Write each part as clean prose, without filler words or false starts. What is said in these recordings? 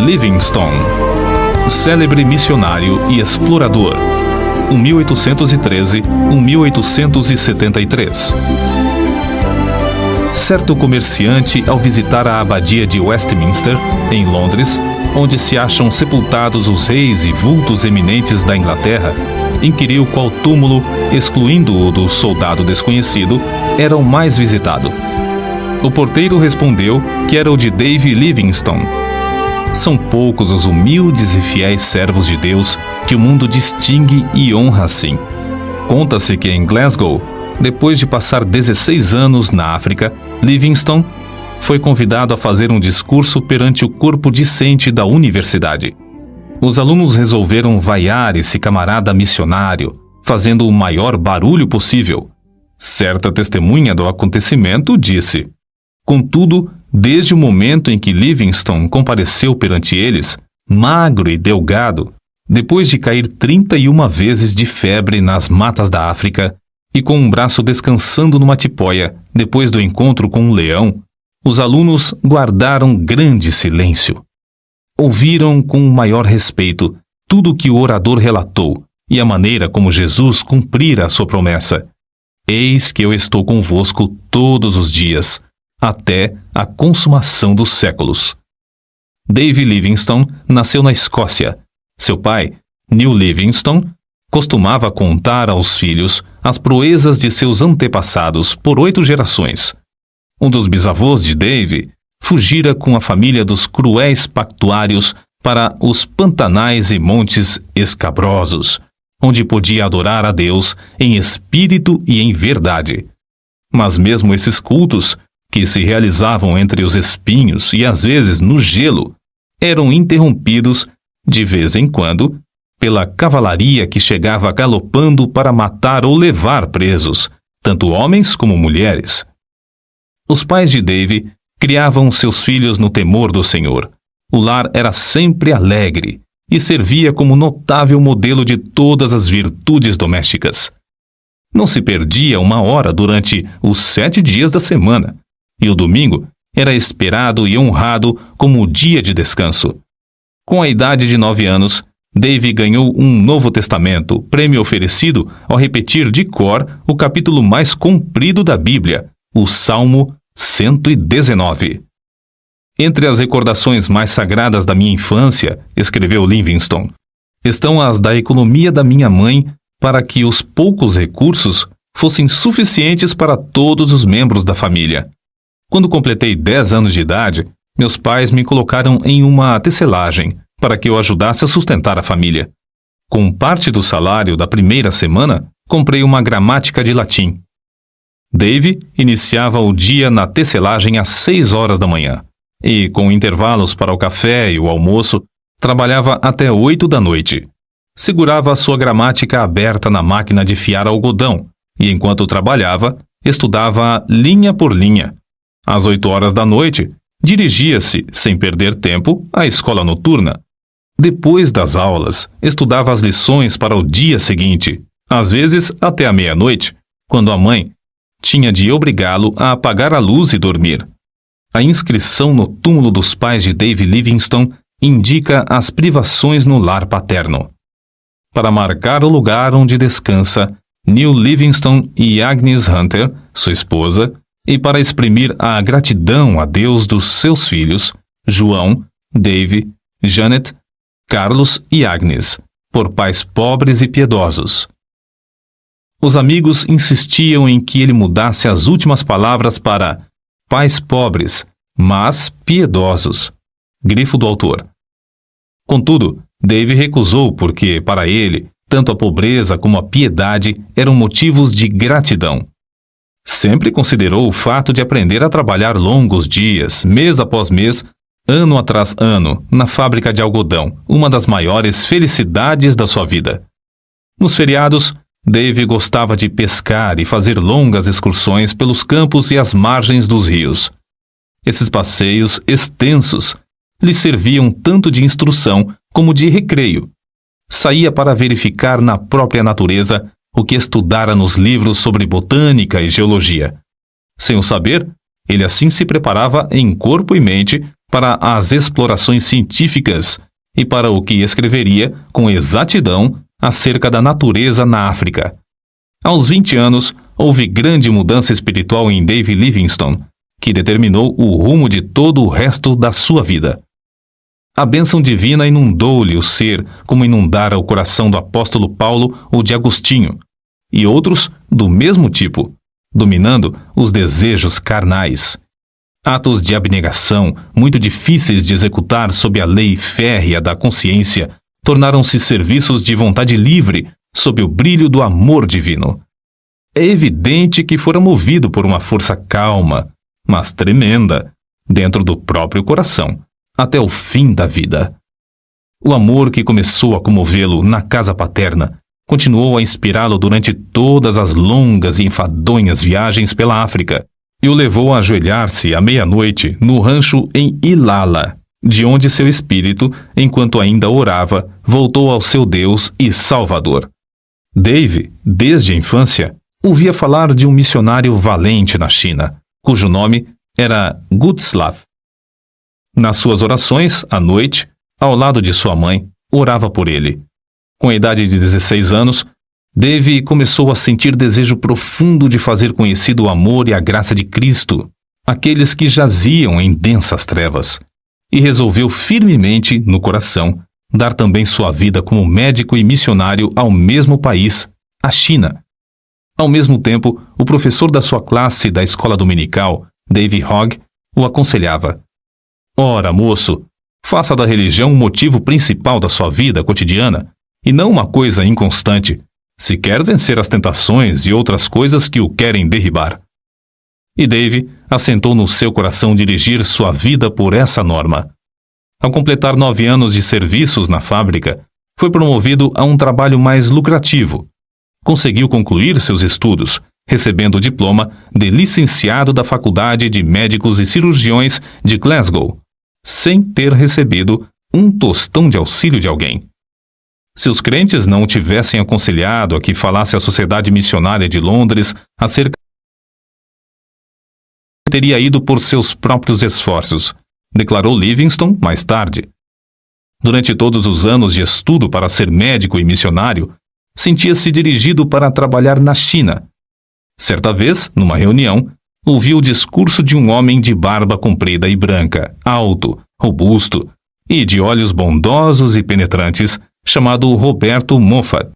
Livingstone, o célebre missionário e explorador, 1813-1873. Certo comerciante, ao visitar a abadia de Westminster, em Londres, onde se acham sepultados os reis e vultos eminentes da Inglaterra, inquiriu qual túmulo, excluindo o do soldado desconhecido, era o mais visitado. O porteiro respondeu que era o de Dave Livingstone. São poucos os humildes e fiéis servos de Deus que o mundo distingue e honra assim. Conta-se que em Glasgow, depois de passar 16 anos na África, Livingstone foi convidado a fazer um discurso perante o corpo discente da universidade. Os alunos resolveram vaiar esse camarada missionário, fazendo o maior barulho possível. Certa testemunha do acontecimento disse: contudo, desde o momento em que Livingstone compareceu perante eles, magro e delgado, depois de cair 31 vezes de febre nas matas da África e com um braço descansando numa tipóia, depois do encontro com um leão, os alunos guardaram grande silêncio. Ouviram com o maior respeito tudo o que o orador relatou e a maneira como Jesus cumprira a sua promessa. Eis que eu estou convosco todos os dias, até a consumação dos séculos. Dave Livingstone nasceu na Escócia. Seu pai, Neil Livingstone, costumava contar aos filhos as proezas de seus antepassados por 8 gerações. Um dos bisavôs de Dave fugira com a família dos cruéis pactuários para os pantanais e montes escabrosos, onde podia adorar a Deus em espírito e em verdade. Mas mesmo esses cultos, que se realizavam entre os espinhos e às vezes no gelo, eram interrompidos, de vez em quando, pela cavalaria que chegava galopando para matar ou levar presos, tanto homens como mulheres. Os pais de Dave criavam seus filhos no temor do Senhor. O lar era sempre alegre e servia como notável modelo de todas as virtudes domésticas. Não se perdia uma hora durante os 7 dias da semana, e o domingo era esperado e honrado como o dia de descanso. Com a idade de 9 anos, Dave ganhou um Novo Testamento, prêmio oferecido ao repetir de cor o capítulo mais comprido da Bíblia, o Salmo 119. Entre as recordações mais sagradas da minha infância, escreveu Livingstone, estão as da economia da minha mãe para que os poucos recursos fossem suficientes para todos os membros da família. Quando completei 10 anos de idade, meus pais me colocaram em uma tecelagem para que eu ajudasse a sustentar a família. Com parte do salário da primeira semana, comprei uma gramática de latim. Dave iniciava o dia na tecelagem às 6 horas da manhã e, com intervalos para o café e o almoço, trabalhava até 8 da noite. Segurava a sua gramática aberta na máquina de fiar algodão e, enquanto trabalhava, estudava linha por linha. Às 8 horas da noite, dirigia-se, sem perder tempo, à escola noturna. Depois das aulas, estudava as lições para o dia seguinte, às vezes até a meia-noite, quando a mãe tinha de obrigá-lo a apagar a luz e dormir. A inscrição no túmulo dos pais de Dave Livingstone indica as privações no lar paterno. Para marcar o lugar onde descansa Neil Livingstone e Agnes Hunter, sua esposa, e para exprimir a gratidão a Deus dos seus filhos, João, Dave, Janet, Carlos e Agnes, por pais pobres e piedosos. Os amigos insistiam em que ele mudasse as últimas palavras para pais pobres, mas piedosos. Grifo do autor. Contudo, Dave recusou porque, para ele, tanto a pobreza como a piedade eram motivos de gratidão. Sempre considerou o fato de aprender a trabalhar longos dias, mês após mês, ano atrás ano, na fábrica de algodão, uma das maiores felicidades da sua vida. Nos feriados, Dave gostava de pescar e fazer longas excursões pelos campos e as margens dos rios. Esses passeios extensos lhe serviam tanto de instrução como de recreio. Saía para verificar na própria natureza o que estudara nos livros sobre botânica e geologia. Sem o saber, ele assim se preparava em corpo e mente para as explorações científicas e para o que escreveria com exatidão acerca da natureza na África. Aos 20 anos, houve grande mudança espiritual em Dave Livingstone, que determinou o rumo de todo o resto da sua vida. A bênção divina inundou-lhe o ser como inundara o coração do apóstolo Paulo ou de Agostinho, e outros do mesmo tipo, dominando os desejos carnais. Atos de abnegação, muito difíceis de executar sob a lei férrea da consciência, tornaram-se serviços de vontade livre sob o brilho do amor divino. É evidente que fora movido por uma força calma, mas tremenda, dentro do próprio coração, até o fim da vida. O amor que começou a comovê-lo na casa paterna continuou a inspirá-lo durante todas as longas e enfadonhas viagens pela África e o levou a ajoelhar-se à meia-noite no rancho em Ilala, de onde seu espírito, enquanto ainda orava, voltou ao seu Deus e Salvador. Dave, desde a infância, ouvia falar de um missionário valente na China, cujo nome era Gutslav. Nas suas orações, à noite, ao lado de sua mãe, orava por ele. Com a idade de 16 anos, Dave começou a sentir desejo profundo de fazer conhecido o amor e a graça de Cristo, aqueles que jaziam em densas trevas, e resolveu firmemente, no coração, dar também sua vida como médico e missionário ao mesmo país, a China. Ao mesmo tempo, o professor da sua classe da escola dominical, Dave Hogg, o aconselhava: Ora, moço, faça da religião o motivo principal da sua vida cotidiana, e não uma coisa inconstante, se quer vencer as tentações e outras coisas que o querem derribar. E Dave assentou no seu coração dirigir sua vida por essa norma. Ao completar 9 anos de serviços na fábrica, foi promovido a um trabalho mais lucrativo. Conseguiu concluir seus estudos, recebendo o diploma de licenciado da Faculdade de Médicos e Cirurgiões de Glasgow, sem ter recebido um tostão de auxílio de alguém. Se os crentes não o tivessem aconselhado a que falasse à Sociedade Missionária de Londres acerca, teria ido por seus próprios esforços, declarou Livingstone mais tarde. Durante todos os anos de estudo para ser médico e missionário, sentia-se dirigido para trabalhar na China. Certa vez, numa reunião, ouviu o discurso de um homem de barba comprida e branca, alto, robusto e de olhos bondosos e penetrantes, chamado Roberto Moffat.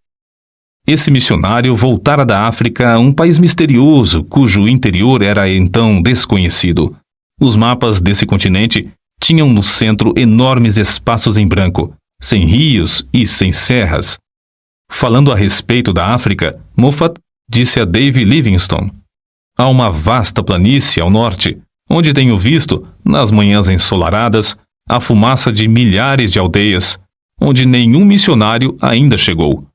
Esse missionário voltara da África a um país misterioso, cujo interior era então desconhecido. Os mapas desse continente tinham no centro enormes espaços em branco, sem rios e sem serras. Falando a respeito da África, Moffat disse a Dave Livingstone: há uma vasta planície ao norte, onde tenho visto, nas manhãs ensolaradas, a fumaça de milhares de aldeias, onde nenhum missionário ainda chegou.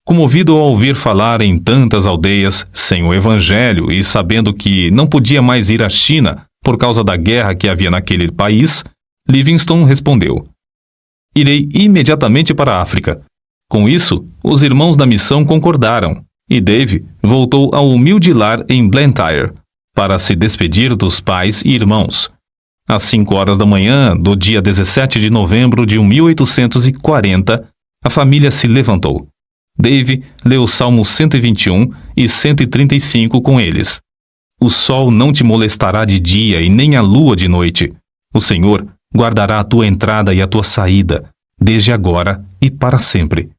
Comovido ao ouvir falar em tantas aldeias sem o evangelho e sabendo que não podia mais ir à China por causa da guerra que havia naquele país, Livingstone respondeu: irei imediatamente para a África. Com isso, os irmãos da missão concordaram, e Dave voltou ao humilde lar em Blantyre, para se despedir dos pais e irmãos. Às 5 horas da manhã do dia 17 de novembro de 1840, a família se levantou. Dave leu o Salmo 121 e 135 com eles. O sol não te molestará de dia e nem a lua de noite. O Senhor guardará a tua entrada e a tua saída, desde agora e para sempre.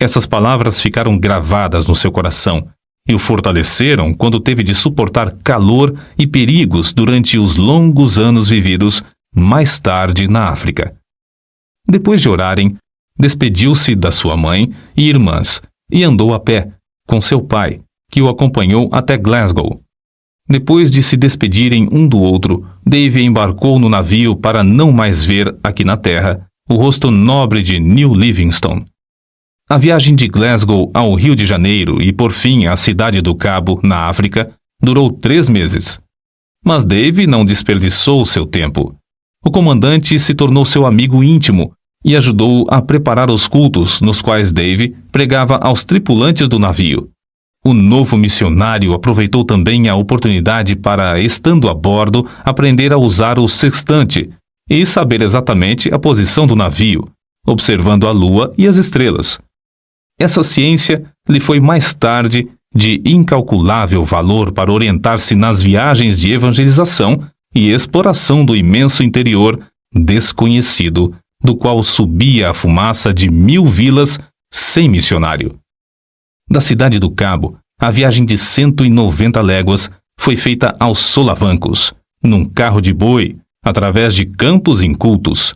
Essas palavras ficaram gravadas no seu coração e o fortaleceram quando teve de suportar calor e perigos durante os longos anos vividos mais tarde na África. Depois de orarem, despediu-se da sua mãe e irmãs e andou a pé, com seu pai, que o acompanhou até Glasgow. Depois de se despedirem um do outro, Dave embarcou no navio para não mais ver, aqui na terra, o rosto nobre de New Livingstone. A viagem de Glasgow ao Rio de Janeiro e, por fim, à cidade do Cabo, na África, durou 3 meses. Mas Dave não desperdiçou seu tempo. O comandante se tornou seu amigo íntimo e ajudou a preparar os cultos nos quais Dave pregava aos tripulantes do navio. O novo missionário aproveitou também a oportunidade para, estando a bordo, aprender a usar o sextante, e saber exatamente a posição do navio, observando a lua e as estrelas. Essa ciência lhe foi mais tarde de incalculável valor para orientar-se nas viagens de evangelização e exploração do imenso interior desconhecido, do qual subia a fumaça de 1000 vilas sem missionário. Da cidade do Cabo, a viagem de 190 léguas foi feita aos solavancos, num carro de boi, através de campos incultos.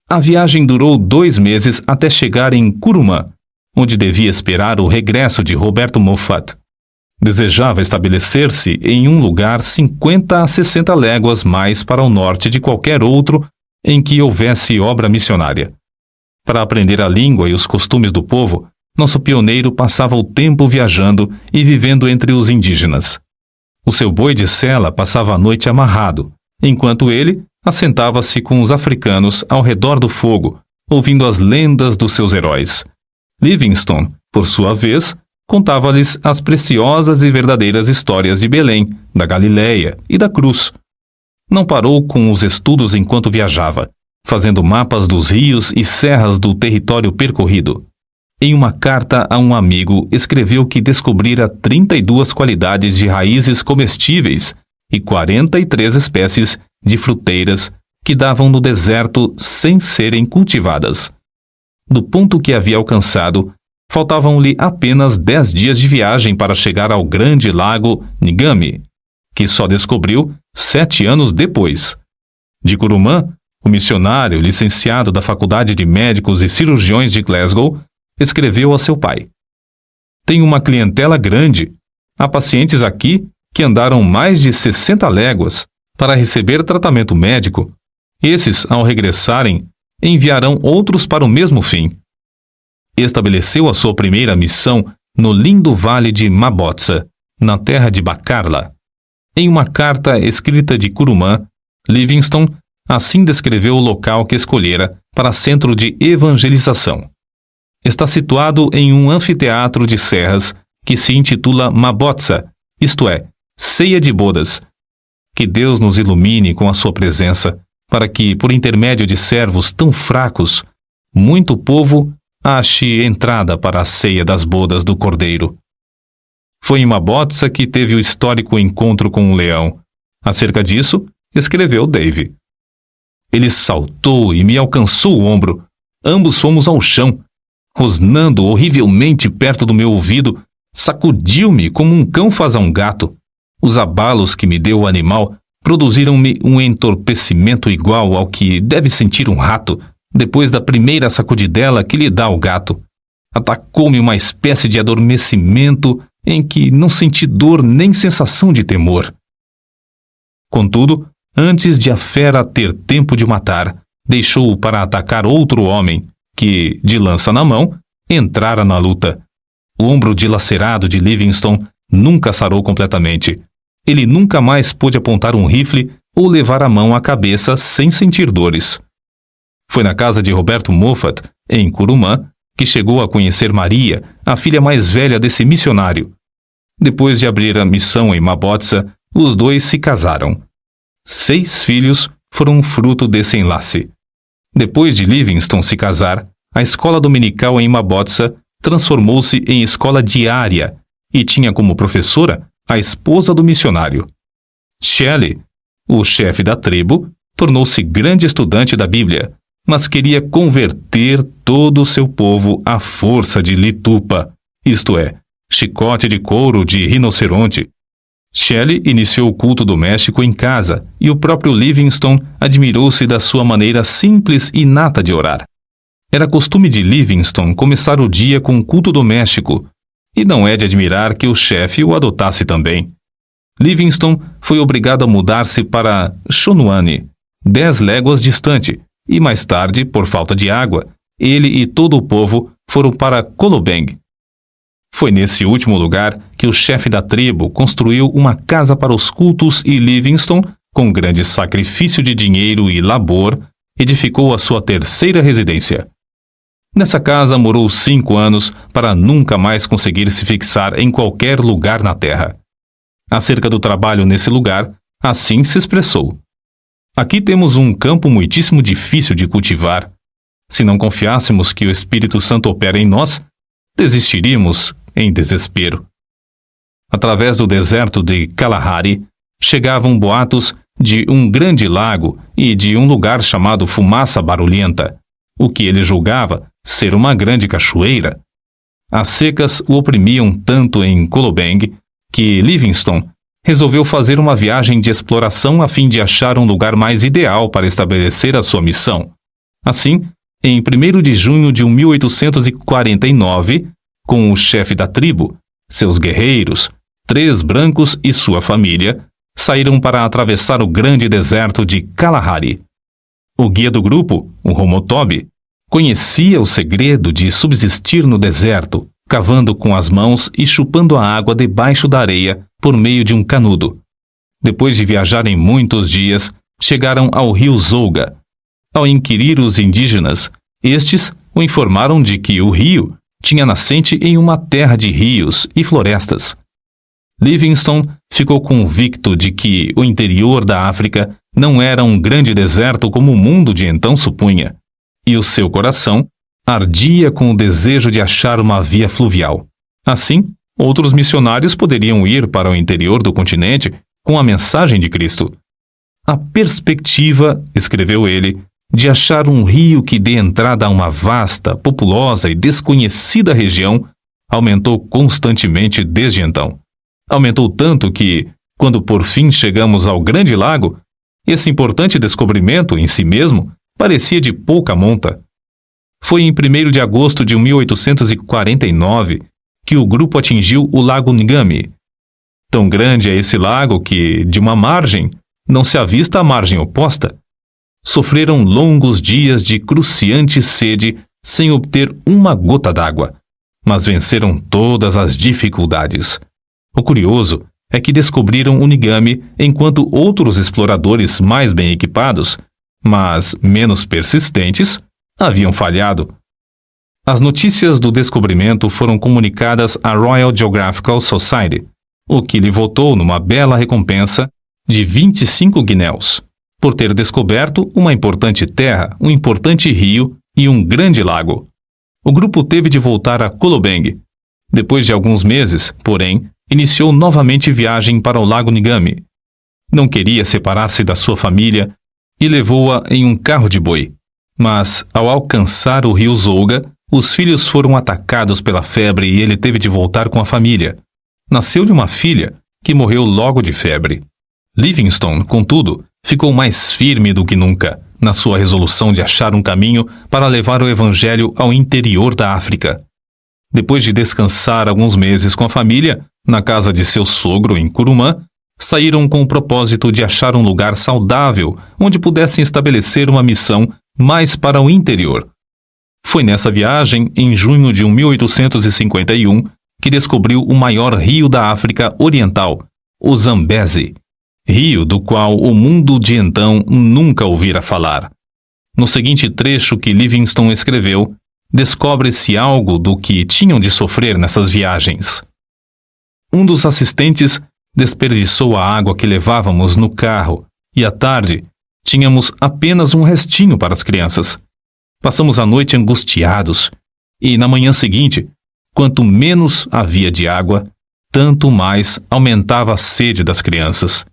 A viagem durou 2 meses até chegar em Curumã, onde devia esperar o regresso de Roberto Moffat. Desejava estabelecer-se em um lugar 50 a 60 léguas mais para o norte de qualquer outro em que houvesse obra missionária. Para aprender a língua e os costumes do povo, nosso pioneiro passava o tempo viajando e vivendo entre os indígenas. O seu boi de sela passava a noite amarrado, enquanto ele assentava-se com os africanos ao redor do fogo, ouvindo as lendas dos seus heróis. Livingstone, por sua vez, contava-lhes as preciosas e verdadeiras histórias de Belém, da Galileia e da Cruz. Não parou com os estudos enquanto viajava, fazendo mapas dos rios e serras do território percorrido. Em uma carta a um amigo, escreveu que descobrira 32 qualidades de raízes comestíveis e 43 espécies de fruteiras que davam no deserto sem serem cultivadas. Do ponto que havia alcançado, faltavam-lhe apenas 10 dias de viagem para chegar ao grande lago Ngami, que só descobriu 7 anos depois. De Curumã, o missionário, licenciado da Faculdade de Médicos e Cirurgiões de Glasgow, escreveu a seu pai: "Tenho uma clientela grande. Há pacientes aqui que andaram mais de 60 léguas para receber tratamento médico. Esses, ao regressarem, enviarão outros para o mesmo fim." Estabeleceu a sua primeira missão no lindo vale de Mabotsa, na terra de Bacarla. Em uma carta escrita de Curumã, Livingstone assim descreveu o local que escolhera para centro de evangelização. Está situado em um anfiteatro de serras que se intitula Mabotsa, isto é, ceia de bodas. Que Deus nos ilumine com a sua presença, para que, por intermédio de servos tão fracos, muito povo ache entrada para a ceia das bodas do Cordeiro. Foi em Mabotsa que teve o histórico encontro com um leão. Acerca disso, escreveu Dave: "Ele saltou e me alcançou o ombro. Ambos fomos ao chão. Rosnando horrivelmente perto do meu ouvido, sacudiu-me como um cão faz a um gato. Os abalos que me deu o animal produziram-me um entorpecimento igual ao que deve sentir um rato depois da primeira sacudidela que lhe dá o gato. Atacou-me uma espécie de adormecimento em que não senti dor nem sensação de temor. Contudo, antes de a fera ter tempo de matar, deixou-o para atacar outro homem, que, de lança na mão, entrara na luta. O ombro dilacerado de Livingstone nunca sarou completamente. Ele nunca mais pôde apontar um rifle ou levar a mão à cabeça sem sentir dores. Foi na casa de Roberto Moffat, em Curumã, que chegou a conhecer Maria, a filha mais velha desse missionário. Depois de abrir a missão em Mabotsa, os dois se casaram. 6 filhos foram fruto desse enlace. Depois de Livingstone se casar, a escola dominical em Mabotsa transformou-se em escola diária e tinha como professora a esposa do missionário. Shelley, o chefe da tribo, tornou-se grande estudante da Bíblia, mas queria converter todo o seu povo à força de litupa, isto é, chicote de couro de rinoceronte. Shelley iniciou o culto doméstico em casa e o próprio Livingstone admirou-se da sua maneira simples e inata de orar. Era costume de Livingstone começar o dia com um culto doméstico, e não é de admirar que o chefe o adotasse também. Livingstone foi obrigado a mudar-se para Chonuane, 10 léguas distante, e mais tarde, por falta de água, ele e todo o povo foram para Kolobeng. Foi nesse último lugar que o chefe da tribo construiu uma casa para os cultos e Livingstone, com grande sacrifício de dinheiro e labor, edificou a sua terceira residência. Nessa casa morou 5 anos para nunca mais conseguir se fixar em qualquer lugar na terra. Acerca do trabalho nesse lugar, assim se expressou: Aqui temos um campo muitíssimo difícil de cultivar. Se não confiássemos que o Espírito Santo opera em nós, desistiríamos em desespero. Através do deserto de Kalahari, chegavam boatos de um grande lago e de um lugar chamado Fumaça Barulhenta, o que ele julgava ser uma grande cachoeira. As secas o oprimiam tanto em Kolobeng que Livingstone resolveu fazer uma viagem de exploração a fim de achar um lugar mais ideal para estabelecer a sua missão. Assim, em 1º de junho de 1849, com o chefe da tribo, seus guerreiros, 3 brancos e sua família, saíram para atravessar o grande deserto de Kalahari. O guia do grupo, o Homotobi, conhecia o segredo de subsistir no deserto, cavando com as mãos e chupando a água debaixo da areia por meio de um canudo. Depois de viajarem muitos dias, chegaram ao rio Zouga. Ao inquirir os indígenas, estes o informaram de que o rio tinha nascente em uma terra de rios e florestas. Livingstone ficou convicto de que o interior da África não era um grande deserto como o mundo de então supunha, e o seu coração ardia com o desejo de achar uma via fluvial. Assim, outros missionários poderiam ir para o interior do continente com a mensagem de Cristo. A perspectiva, escreveu ele, de achar um rio que dê entrada a uma vasta, populosa e desconhecida região aumentou constantemente desde então. Aumentou tanto que, quando por fim chegamos ao Grande Lago, esse importante descobrimento em si mesmo parecia de pouca monta. Foi em 1º de agosto de 1849 que o grupo atingiu o Lago Ngami. Tão grande é esse lago que, de uma margem, não se avista a margem oposta. Sofreram longos dias de cruciante sede sem obter uma gota d'água, mas venceram todas as dificuldades. O curioso é que descobriram o Ngami enquanto outros exploradores mais bem equipados, mas menos persistentes, haviam falhado. As notícias do descobrimento foram comunicadas à Royal Geographical Society, o que lhe votou numa bela recompensa de 25 guinéus, por ter descoberto uma importante terra, um importante rio e um grande lago. O grupo teve de voltar a Kolobeng. Depois de alguns meses, porém, iniciou novamente viagem para o Lago Ngami. Não queria separar-se da sua família e levou-a em um carro de boi. Mas, ao alcançar o rio Zouga, os filhos foram atacados pela febre e ele teve de voltar com a família. Nasceu-lhe uma filha, que morreu logo de febre. Livingstone, contudo, ficou mais firme do que nunca, na sua resolução de achar um caminho para levar o evangelho ao interior da África. Depois de descansar alguns meses com a família, na casa de seu sogro em Kurumã, saíram com o propósito de achar um lugar saudável onde pudessem estabelecer uma missão mais para o interior. Foi nessa viagem, em junho de 1851, que descobriu o maior rio da África Oriental, o Zambeze, rio do qual o mundo de então nunca ouvira falar. No seguinte trecho que Livingstone escreveu, descobre-se algo do que tinham de sofrer nessas viagens. Um dos assistentes desperdiçou a água que levávamos no carro e à tarde tínhamos apenas um restinho para as crianças. Passamos a noite angustiados e, na manhã seguinte, quanto menos havia de água, tanto mais aumentava a sede das crianças.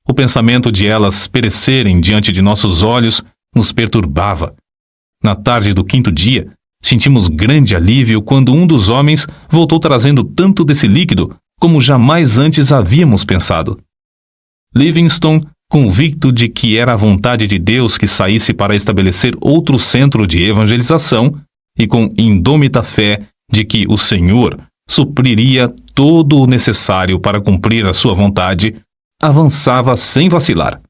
O pensamento de elas perecerem diante de nossos olhos nos perturbava. Na tarde do 5º dia, sentimos grande alívio quando um dos homens voltou trazendo tanto desse líquido como jamais antes havíamos pensado. Livingstone, convicto de que era a vontade de Deus que saísse para estabelecer outro centro de evangelização, e com indômita fé de que o Senhor supriria todo o necessário para cumprir a sua vontade, avançava sem vacilar.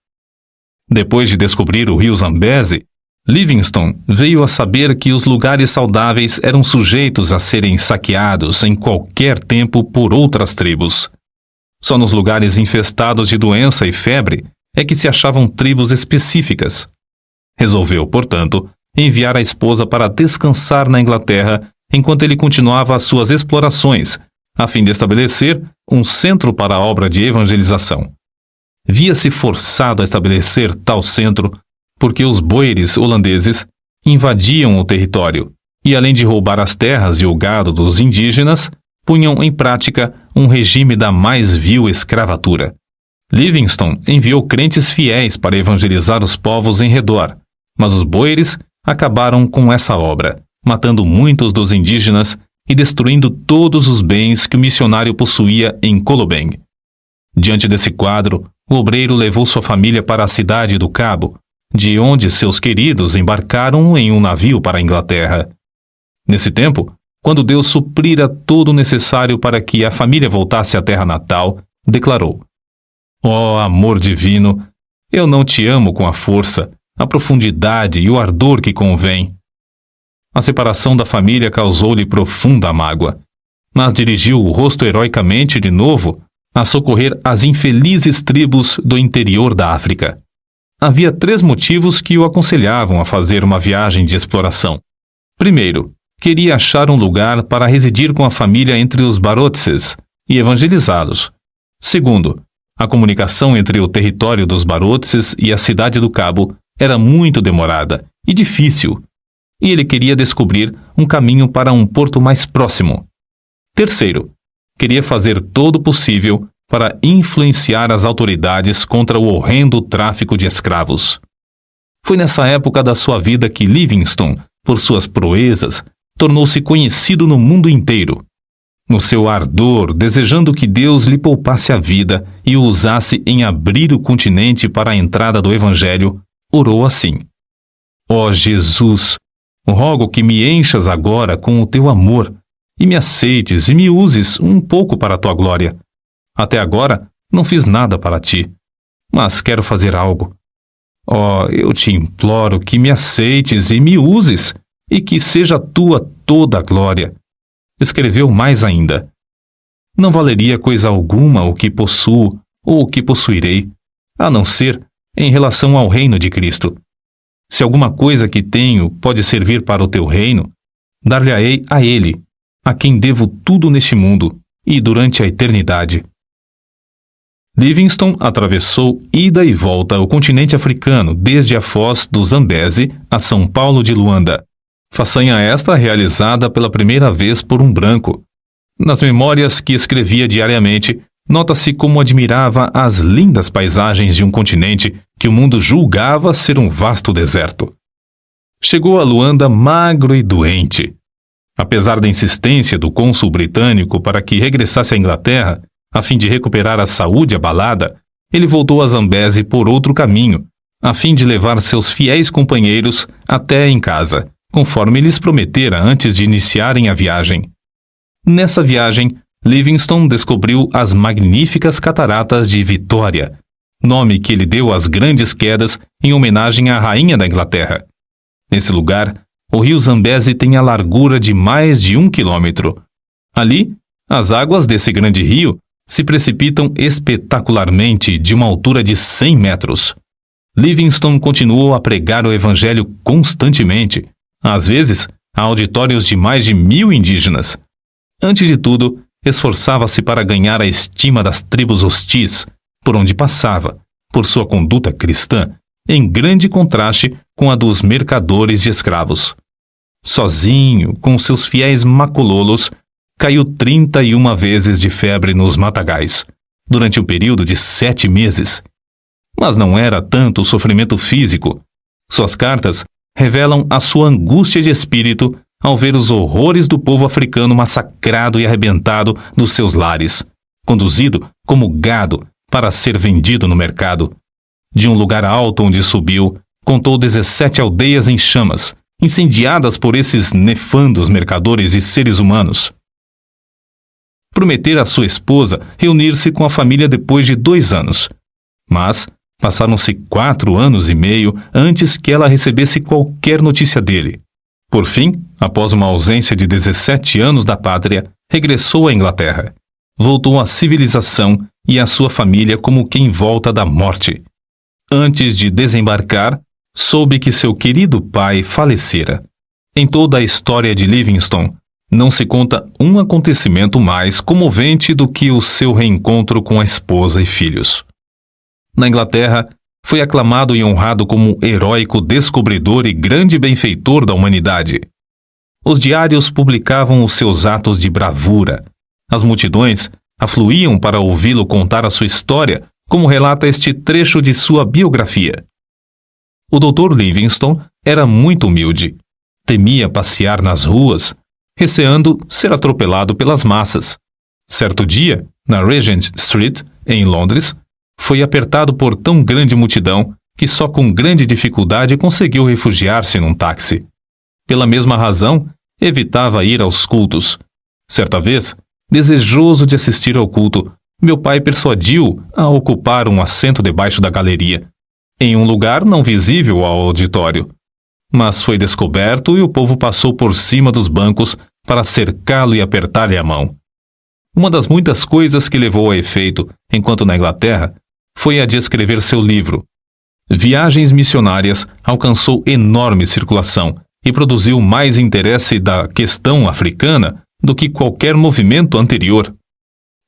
Depois de descobrir o rio Zambeze, Livingstone veio a saber que os lugares saudáveis eram sujeitos a serem saqueados em qualquer tempo por outras tribos. Só nos lugares infestados de doença e febre é que se achavam tribos específicas. Resolveu, portanto, enviar a esposa para descansar na Inglaterra enquanto ele continuava as suas explorações, a fim de estabelecer um centro para a obra de evangelização. via-se forçado a estabelecer tal centro porque os boeres holandeses invadiam o território e, além de roubar as terras e o gado dos indígenas, punham em prática um regime da mais vil escravatura. Livingstone enviou crentes fiéis para evangelizar os povos em redor, mas os boeres acabaram com essa obra, matando muitos dos indígenas e destruindo todos os bens que o missionário possuía em Colobeng. Diante desse quadro, o obreiro levou sua família para a cidade do Cabo, de onde seus queridos embarcaram em um navio para a Inglaterra. Nesse tempo, quando Deus suprira todo o necessário para que a família voltasse à terra natal, declarou: Ó amor divino, eu não te amo com a força, a profundidade e o ardor que convém. A separação da família causou-lhe profunda mágoa, mas dirigiu o rosto heroicamente de novo a socorrer as infelizes tribos do interior da África. Havia 3 motivos que o aconselhavam a fazer uma viagem de exploração. Primeiro, queria achar um lugar para residir com a família entre os Barotses e evangelizá-los. Segundo, a comunicação entre o território dos Barotses e a cidade do Cabo era muito demorada e difícil, e ele queria descobrir um caminho para um porto mais próximo. Terceiro, queria fazer todo o possível para influenciar as autoridades contra o horrendo tráfico de escravos. Foi nessa época da sua vida que Livingstone, por suas proezas, tornou-se conhecido no mundo inteiro. No seu ardor, desejando que Deus lhe poupasse a vida e o usasse em abrir o continente para a entrada do Evangelho, orou assim: Ó Jesus, rogo que me enchas agora com o teu amor, e me aceites e me uses um pouco para a tua glória. Até agora não fiz nada para ti, mas quero fazer algo. Ó, eu te imploro que me aceites e me uses, e que seja tua toda a glória. Escreveu mais ainda: Não valeria coisa alguma o que possuo ou o que possuirei, a não ser em relação ao reino de Cristo. Se alguma coisa que tenho pode servir para o teu reino, dar-lhe-ei a ele, a quem devo tudo neste mundo e durante a eternidade. Livingstone atravessou ida e volta o continente africano desde a foz do Zambeze a São Paulo de Luanda. Façanha esta realizada pela primeira vez por um branco. Nas memórias que escrevia diariamente, nota-se como admirava as lindas paisagens de um continente que o mundo julgava ser um vasto deserto. Chegou a Luanda magro e doente. Apesar da insistência do cônsul britânico para que regressasse à Inglaterra, a fim de recuperar a saúde abalada, ele voltou a Zambeze por outro caminho, a fim de levar seus fiéis companheiros até em casa, conforme lhes prometera antes de iniciarem a viagem. Nessa viagem, Livingstone descobriu as magníficas cataratas de Vitória, nome que ele deu às grandes quedas em homenagem à rainha da Inglaterra. Nesse lugar, o rio Zambeze tem a largura de mais de 1 quilômetro. Ali, as águas desse grande rio se precipitam espetacularmente de uma altura de 100 metros. Livingstone continuou a pregar o evangelho constantemente, às vezes a auditórios de mais de 1000 indígenas. Antes de tudo, esforçava-se para ganhar a estima das tribos hostis, por onde passava, por sua conduta cristã, em grande contraste com a dos mercadores de escravos. Sozinho, com seus fiéis macololos, caiu 31 vezes de febre nos matagais, durante um período de 7 meses. Mas não era tanto o sofrimento físico. Suas cartas revelam a sua angústia de espírito ao ver os horrores do povo africano massacrado e arrebentado dos seus lares, conduzido como gado para ser vendido no mercado. De um lugar alto onde subiu, contou 17 aldeias em chamas, incendiadas por esses nefandos mercadores de seres humanos. Prometera à sua esposa reunir-se com a família depois de 2 anos. Mas passaram-se 4 anos e meio antes que ela recebesse qualquer notícia dele. Por fim, após uma ausência de 17 anos da pátria, regressou à Inglaterra. Voltou à civilização e à sua família como quem volta da morte. Antes de desembarcar, soube que seu querido pai falecera. Em toda a história de Livingstone, não se conta um acontecimento mais comovente do que o seu reencontro com a esposa e filhos. Na Inglaterra, foi aclamado e honrado como heróico descobridor e grande benfeitor da humanidade. Os diários publicavam os seus atos de bravura. As multidões afluíam para ouvi-lo contar a sua história, como relata este trecho de sua biografia. O Dr. Livingstone era muito humilde. Temia passear nas ruas, receando ser atropelado pelas massas. Certo dia, na Regent Street, em Londres, foi apertado por tão grande multidão que só com grande dificuldade conseguiu refugiar-se num táxi. Pela mesma razão, evitava ir aos cultos. Certa vez, desejoso de assistir ao culto, meu pai persuadiu-o a ocupar um assento debaixo da galeria, em um lugar não visível ao auditório. Mas foi descoberto e o povo passou por cima dos bancos para cercá-lo e apertar-lhe a mão. Uma das muitas coisas que levou a efeito, enquanto na Inglaterra, foi a de escrever seu livro. Viagens Missionárias alcançou enorme circulação e produziu mais interesse da questão africana do que qualquer movimento anterior.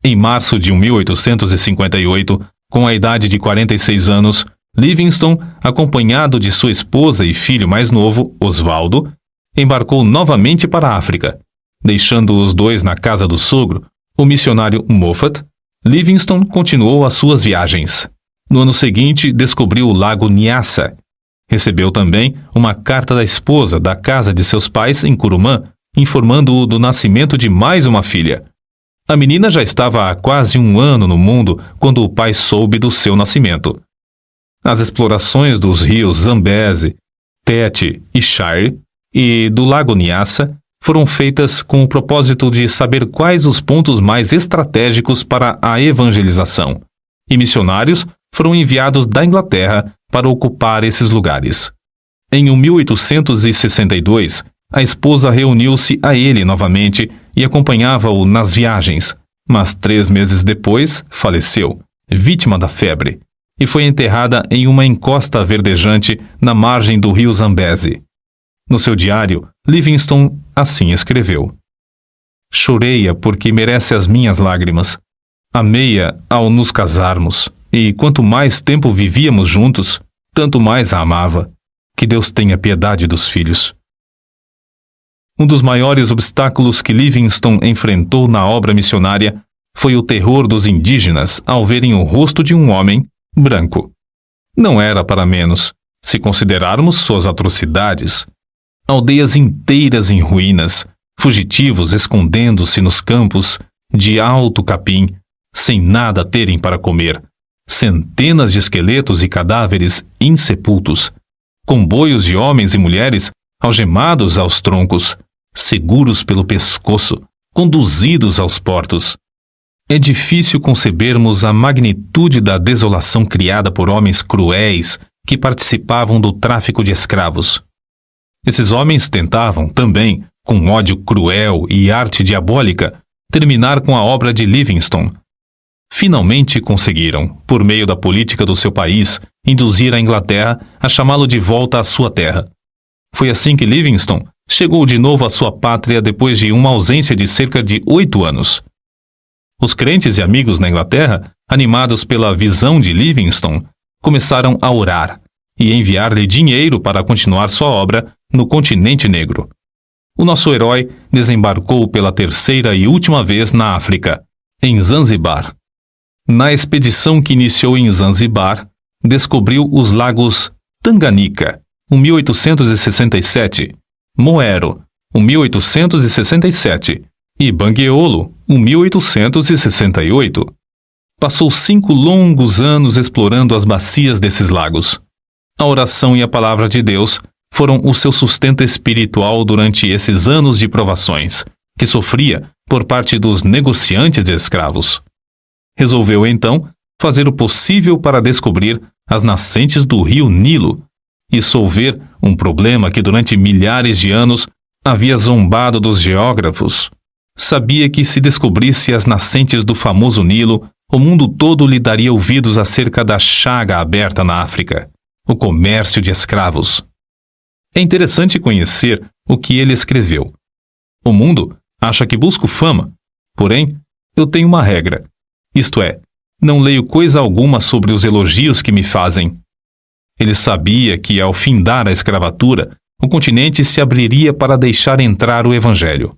Em março de 1858, com a idade de 46 anos, Livingstone, acompanhado de sua esposa e filho mais novo, Osvaldo, embarcou novamente para a África. Deixando os dois na casa do sogro, o missionário Moffat, Livingstone continuou as suas viagens. No ano seguinte, descobriu o lago Nyassa. Recebeu também uma carta da esposa da casa de seus pais em Curumã, informando-o do nascimento de mais uma filha. A menina já estava há quase um ano no mundo quando o pai soube do seu nascimento. As explorações dos rios Zambeze, Tete e Shire e do lago Nyassa foram feitas com o propósito de saber quais os pontos mais estratégicos para a evangelização, e missionários foram enviados da Inglaterra para ocupar esses lugares. Em 1862, a esposa reuniu-se a ele novamente e acompanhava-o nas viagens, mas 3 meses depois faleceu, vítima da febre, e foi enterrada em uma encosta verdejante na margem do rio Zambeze. No seu diário, Livingstone assim escreveu: Chorei-a porque merece as minhas lágrimas. Amei-a ao nos casarmos, e quanto mais tempo vivíamos juntos, tanto mais a amava. Que Deus tenha piedade dos filhos. Um dos maiores obstáculos que Livingstone enfrentou na obra missionária foi o terror dos indígenas ao verem o rosto de um homem branco. Não era para menos, se considerarmos suas atrocidades. Aldeias inteiras em ruínas, fugitivos escondendo-se nos campos de alto capim, sem nada terem para comer, centenas de esqueletos e cadáveres insepultos, comboios de homens e mulheres algemados aos troncos, seguros pelo pescoço, conduzidos aos portos. É difícil concebermos a magnitude da desolação criada por homens cruéis que participavam do tráfico de escravos. Esses homens tentavam, também, com ódio cruel e arte diabólica, terminar com a obra de Livingstone. Finalmente conseguiram, por meio da política do seu país, induzir a Inglaterra a chamá-lo de volta à sua terra. Foi assim que Livingstone chegou de novo à sua pátria depois de uma ausência de cerca de 8 anos. Os crentes e amigos na Inglaterra, animados pela visão de Livingstone, começaram a orar e enviar-lhe dinheiro para continuar sua obra no continente negro. O nosso herói desembarcou pela 3ª e última vez na África, em Zanzibar. Na expedição que iniciou em Zanzibar, descobriu os lagos Tanganyika, 1867, Moero, 1867, e Bangueolo, 1868. Passou 5 longos anos explorando as bacias desses lagos. A oração e a palavra de Deus foram o seu sustento espiritual durante esses anos de provações, que sofria por parte dos negociantes de escravos. Resolveu, então, fazer o possível para descobrir as nascentes do rio Nilo e solver um problema que durante milhares de anos havia zombado dos geógrafos. Sabia que se descobrisse as nascentes do famoso Nilo, o mundo todo lhe daria ouvidos acerca da chaga aberta na África, o comércio de escravos. É interessante conhecer o que ele escreveu. O mundo acha que busco fama, porém, eu tenho uma regra, isto é, Não leio coisa alguma sobre os elogios que me fazem. Ele sabia que, ao findar a escravatura, o continente se abriria para deixar entrar o Evangelho.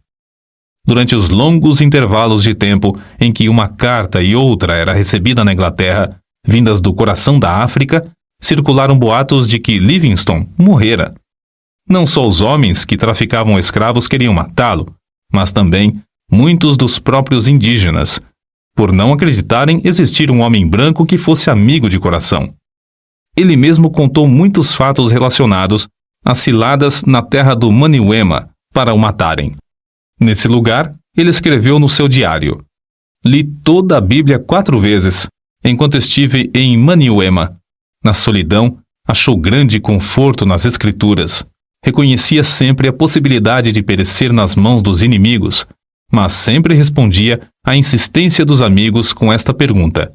Durante os longos intervalos de tempo em que uma carta e outra era recebida na Inglaterra, vindas do coração da África, circularam boatos de que Livingstone morrera. Não só os homens que traficavam escravos queriam matá-lo, mas também muitos dos próprios indígenas, por não acreditarem existir um homem branco que fosse amigo de coração. Ele mesmo contou muitos fatos relacionados às ciladas na terra do Maniwema para o matarem. Nesse lugar, ele escreveu no seu diário: "Li toda a Bíblia 4 vezes, enquanto estive em Maniwema. Na solidão, achou grande conforto nas Escrituras. Reconhecia sempre a possibilidade de perecer nas mãos dos inimigos, mas sempre respondia à insistência dos amigos com esta pergunta: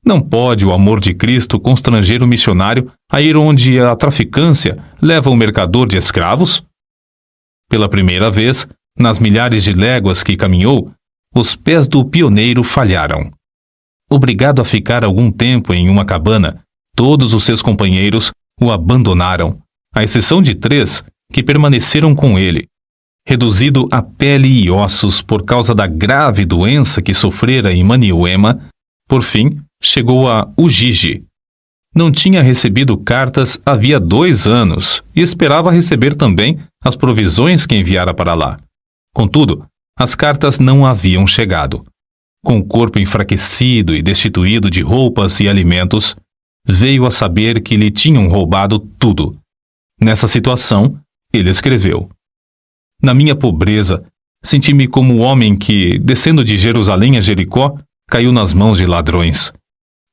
não pode o amor de Cristo constranger o missionário a ir onde a traficância leva o mercador de escravos?" Pela primeira vez, nas milhares de léguas que caminhou, os pés do pioneiro falharam. Obrigado a ficar algum tempo em uma cabana, todos os seus companheiros o abandonaram, à exceção de 3 que permaneceram com ele. Reduzido a pele e ossos por causa da grave doença que sofrera em Maniwema, por fim, chegou a Ujiji. Não tinha recebido cartas havia 2 anos e esperava receber também as provisões que enviara para lá. Contudo, as cartas não haviam chegado. Com o corpo enfraquecido e destituído de roupas e alimentos, veio a saber que lhe tinham roubado tudo. Nessa situação, ele escreveu: "Na minha pobreza, senti-me como o homem que, descendo de Jerusalém a Jericó, caiu nas mãos de ladrões.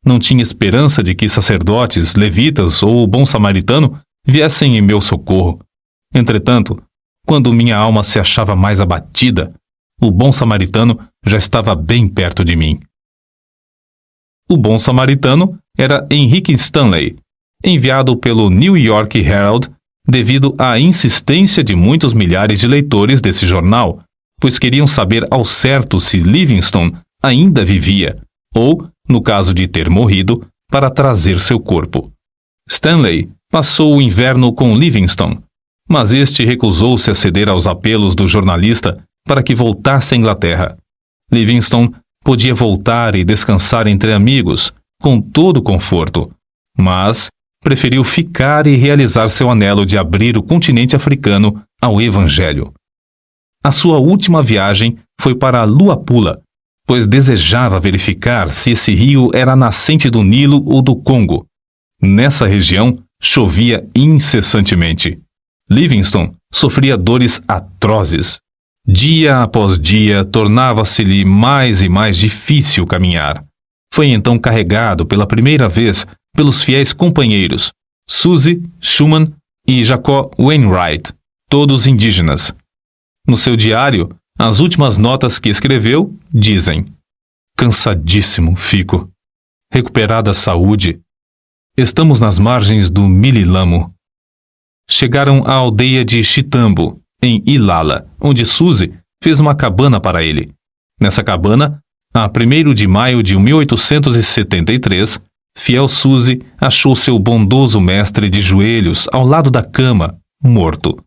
Não tinha esperança de que sacerdotes, levitas ou o bom samaritano viessem em meu socorro. Entretanto, quando minha alma se achava mais abatida, o bom samaritano já estava bem perto de mim." O bom samaritano era Henrique Stanley, enviado pelo New York Herald devido à insistência de muitos milhares de leitores desse jornal, pois queriam saber ao certo se Livingstone ainda vivia, ou, no caso de ter morrido, para trazer seu corpo. Stanley passou o inverno com Livingstone, mas este recusou-se a ceder aos apelos do jornalista para que voltasse à Inglaterra. Livingstone podia voltar e descansar entre amigos, com todo conforto, mas preferiu ficar e realizar seu anelo de abrir o continente africano ao Evangelho. A sua última viagem foi para Luapula, pois desejava verificar se esse rio era a nascente do Nilo ou do Congo. Nessa região, chovia incessantemente. Livingstone sofria dores atrozes. Dia após dia, tornava-se-lhe mais e mais difícil caminhar. Foi então carregado pela primeira vez pelos fiéis companheiros Suzy Schumann e Jacob Wainwright, todos indígenas. No seu diário, as últimas notas que escreveu dizem: "Cansadíssimo fico. Recuperada a saúde. Estamos nas margens do Mililamo." Chegaram à aldeia de Chitambo, em Ilala, onde Suzy fez uma cabana para ele. Nessa cabana, a 1º de maio de 1873, fiel Suzy achou seu bondoso mestre de joelhos ao lado da cama, morto.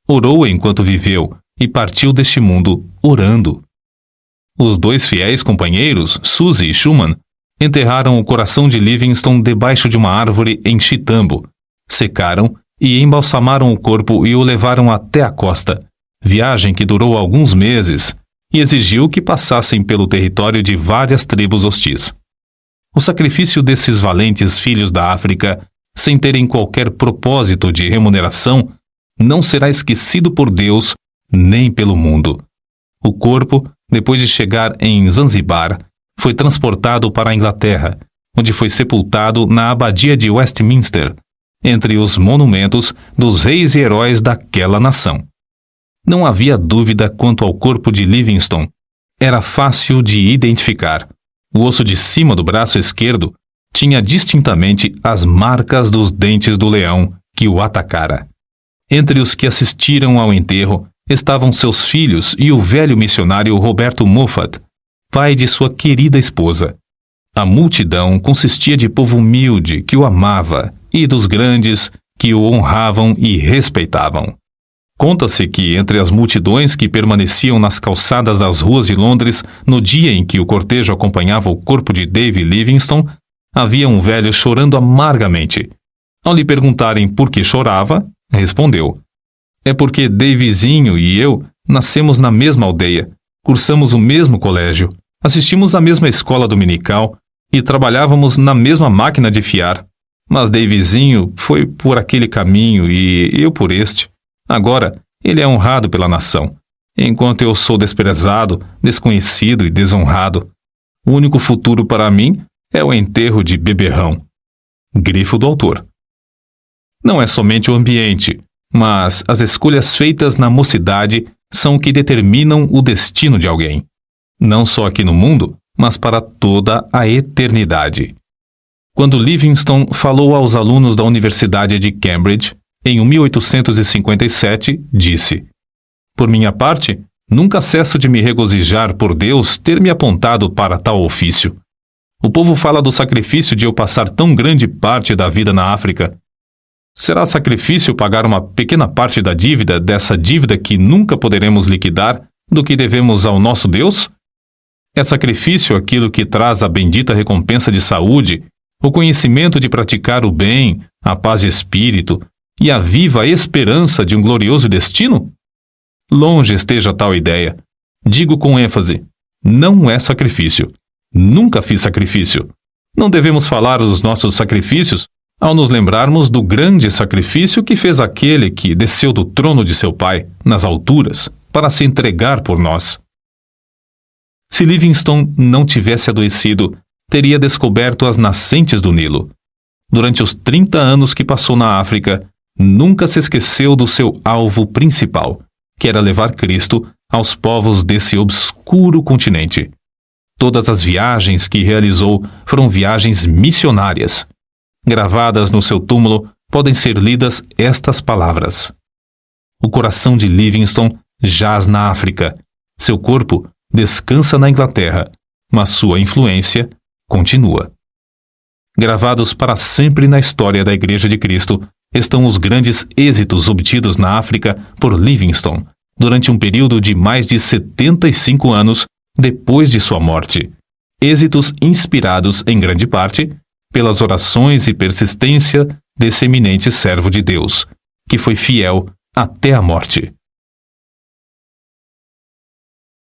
Orou enquanto viveu e partiu deste mundo orando. Os 2 fiéis companheiros, Suzy e Schumann, enterraram o coração de Livingstone debaixo de uma árvore em Chitambo, secaram e embalsamaram o corpo e o levaram até a costa, viagem que durou alguns meses e exigiu que passassem pelo território de várias tribos hostis. O sacrifício desses valentes filhos da África, sem terem qualquer propósito de remuneração, não será esquecido por Deus nem pelo mundo. O corpo, depois de chegar em Zanzibar, foi transportado para a Inglaterra, onde foi sepultado na abadia de Westminster, entre os monumentos dos reis e heróis daquela nação. Não havia dúvida quanto ao corpo de Livingstone. Era fácil de identificar. O osso de cima do braço esquerdo tinha distintamente as marcas dos dentes do leão que o atacara. Entre os que assistiram ao enterro estavam seus filhos e o velho missionário Roberto Moffat, pai de sua querida esposa. A multidão consistia de povo humilde que o amava e dos grandes que o honravam e respeitavam. Conta-se que entre as multidões que permaneciam nas calçadas das ruas de Londres no dia em que o cortejo acompanhava o corpo de David Livingstone, havia um velho chorando amargamente. Ao lhe perguntarem por que chorava, respondeu: "É porque Davizinho e eu nascemos na mesma aldeia, cursamos o mesmo colégio, assistimos à mesma escola dominical e trabalhávamos na mesma máquina de fiar. Mas Davizinho foi por aquele caminho e eu por este. Agora, ele é honrado pela nação, enquanto eu sou desprezado, desconhecido e desonrado. O único futuro para mim é o enterro de beberrão." Grifo do autor. Não é somente o ambiente, mas as escolhas feitas na mocidade são o que determinam o destino de alguém. Não só aqui no mundo, mas para toda a eternidade. Quando Livingstone falou aos alunos da Universidade de Cambridge, em 1857, disse: "Por minha parte, nunca cesso de me regozijar por Deus ter me apontado para tal ofício. O povo fala do sacrifício de eu passar tão grande parte da vida na África. Será sacrifício pagar uma pequena parte da dívida, dessa dívida que nunca poderemos liquidar, do que devemos ao nosso Deus? É sacrifício aquilo que traz a bendita recompensa de saúde, o conhecimento de praticar o bem, a paz de espírito e a viva esperança de um glorioso destino? Longe esteja tal ideia. Digo com ênfase: não é sacrifício. Nunca fiz sacrifício. Não devemos falar dos nossos sacrifícios ao nos lembrarmos do grande sacrifício que fez aquele que desceu do trono de seu Pai, nas alturas, para se entregar por nós. Se Livingstone não tivesse adoecido, teria descoberto as nascentes do Nilo. Durante os 30 anos que passou na África, nunca se esqueceu do seu alvo principal, que era levar Cristo aos povos desse obscuro continente. Todas as viagens que realizou foram viagens missionárias. Gravadas no seu túmulo podem ser lidas estas palavras: "O coração de Livingstone jaz na África. Seu corpo descansa na Inglaterra, mas sua influência continua." Gravados para sempre na história da Igreja de Cristo estão os grandes êxitos obtidos na África por Livingstone durante um período de mais de 75 anos depois de sua morte. Êxitos inspirados, em grande parte, pelas orações e persistência desse eminente servo de Deus, que foi fiel até a morte.